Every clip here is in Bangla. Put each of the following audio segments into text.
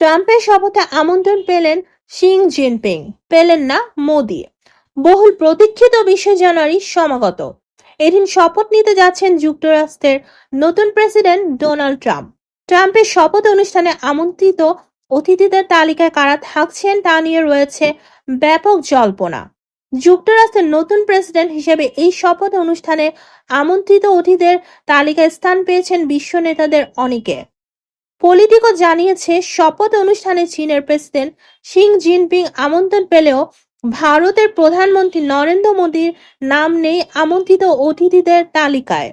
ট্রাম্পের শপথে আমন্ত্রণ পেলেন শি জিনপিং, পেলেন না মোদি। বহুল প্রতীক্ষিত 20 জানুয়ারি সমাগত। এদিন শপথ নিতে যাচ্ছেন যুক্তরাষ্ট্রের নতুন প্রেসিডেন্ট ডোনাল্ড ট্রাম্প। ট্রাম্পের শপথ অনুষ্ঠানে আমন্ত্রিত অতিথিদের তালিকায় কারা থাকছেন তা নিয়ে রয়েছে ব্যাপক জল্পনা। যুক্তরাষ্ট্রের নতুন প্রেসিডেন্ট হিসেবে এই শপথ অনুষ্ঠানে আমন্ত্রিত অতিথিদের তালিকায় স্থান পেয়েছেন বিশ্ব নেতাদের অনেকে। পলিটিকো জানিয়েছে, শপথ অনুষ্ঠানে চীনের প্রেসিডেন্ট শি জিনপিং আমন্ত্রণ পেলেও ভারতের প্রধানমন্ত্রী নরেন্দ্র মোদীর নাম নেই আমন্ত্রিত অতিথিদের তালিকায়।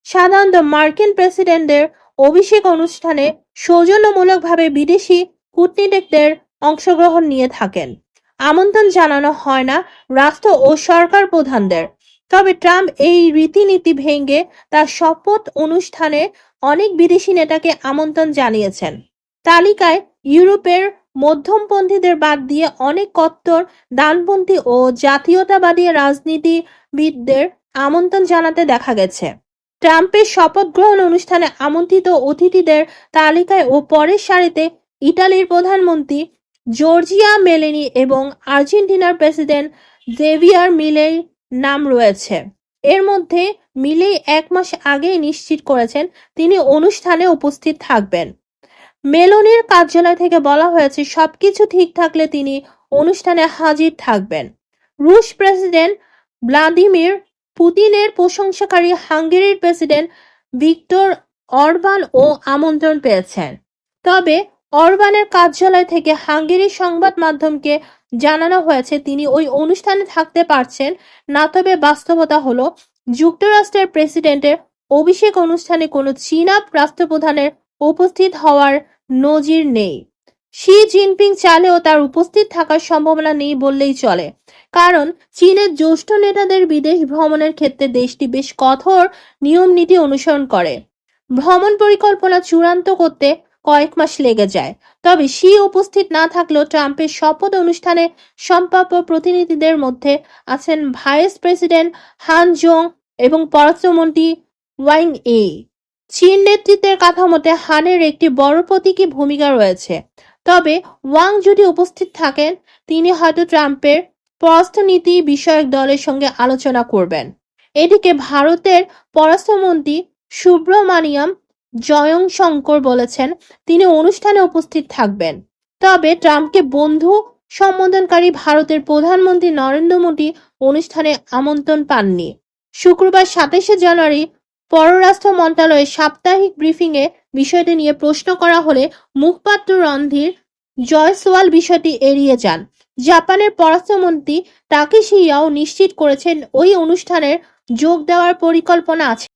সাধারণত মার্কিন প্রেসিডেন্টদের অভিষেক অনুষ্ঠানে সৌজন্যমূলকভাবে বিদেশি কূটনীতিকদের অংশগ্রহণ নিয়ে থাকেন। আমন্ত্রণ জানানো হয় না রাষ্ট্র ও সরকার প্রধানদের। তবে ট্রাম্প এই রীতিনীতি ভেঙে তার শপথ অনুষ্ঠানে অনেক বিদেশি নেতাকে আমন্ত্রণ জানিয়েছেন। তালিকায় ইউরোপের মধ্যমপন্থীদের বাদ দিয়ে অনেক কট্টর ডানপন্থী ও জাতীয়তাবাদী রাজনীতিবিদদের আমন্ত্রণ জানাতে দেখা গেছে। ট্রাম্পের শপথ গ্রহণ অনুষ্ঠানে আমন্ত্রিত অতিথিদের তালিকায় ও পরের সারিতে ইতালির প্রধানমন্ত্রী জর্জিয়া মেলোনি এবং আর্জেন্টিনার প্রেসিডেন্ট জেভিয়ার মিলেই নাম রয়েছে। এর মধ্যে মিলেই 1 মাস আগেই নিশ্চিত করেছেন তিনি অনুষ্ঠানে উপস্থিত থাকবেন। মেলোনির কার্যালয় থেকে বলা হয়েছে, সবকিছু ঠিক থাকলে তিনি অনুষ্ঠানে হাজির থাকবেন। রুশ প্রেসিডেন্ট ভ্লাদিমির পুতিনের প্রশংসাকারী হাঙ্গেরির প্রেসিডেন্ট ভিক্টর অরবান ও আমন্ত্রণ পেয়েছেন। তবে অরবানের কার্যালয় থেকে হাঙ্গেরির সংবাদ মাধ্যমকে জানানো হয়েছে তিনি ওই অনুষ্ঠানে থাকতে পারছেন না। তবে বাস্তবতা হলো, যুক্তরাষ্ট্রের প্রেসিডেন্টের অভিষেক অনুষ্ঠানে কোনো চীনা রাষ্ট্রপ্রধানের উপস্থিত হওয়ার নজির নেই। শি জিনপিং চাইলেও তার উপস্থিত থাকার সম্ভাবনা নেই বললেই চলে, কারণ চীনের জ্যেষ্ঠ নেতাদের বিদেশ ভ্রমণের ক্ষেত্রে দেশটি বেশ কঠোর নিয়ম নীতি অনুসরণ করে। ভ্রমণ পরিকল্পনা চূড়ান্ত করতে কয়েক মাস লেগে যায়। তবে শি উপস্থিত না থাকলেও ট্রাম্পের শপথ অনুষ্ঠানে সম্ভাব্য প্রতিনিধিদের মধ্যে আছেন ভাইস প্রেসিডেন্ট হান জং এবং পররাষ্ট্রমন্ত্রী ওয়াং ই। চীন নেতৃত্বের কাঠামোতে হানের একটি বড় প্রতীকী ভূমিকা রয়েছে। তবে ওয়াং যদি উপস্থিত থাকেন, তিনি হয়তো ট্রাম্পের পররাষ্ট্রনীতি বিষয়ক দলের সঙ্গে আলোচনা করবেন। এদিকে ভারতের পররাষ্ট্রমন্ত্রী সুব্রমণিয়াম জয়শঙ্কর বলেছেন তিনি অনুষ্ঠানে উপস্থিত থাকবেন। তবে ট্রাম্পকে বন্ধু সম্বোধনকারী ভারতের প্রধানমন্ত্রী নরেন্দ্র মোদী অনুষ্ঠানে আমন্ত্রণ পাননি। শুক্রবার 27 জানুয়ারি পররাষ্ট্র মন্ত্রণালয়ের সাপ্তাহিক ব্রিফিংয়ে বিষয়টি নিয়ে প্রশ্ন করা হলে মুখপাত্র রণধীর জয়সওয়াল বিষয়টি এড়িয়ে যান। জাপানের পররাষ্ট্রমন্ত্রী তাকেশি ইয়াও নিশ্চিত করেছেন ওই অনুষ্ঠানের যোগ দেওয়ার পরিকল্পনা আছে।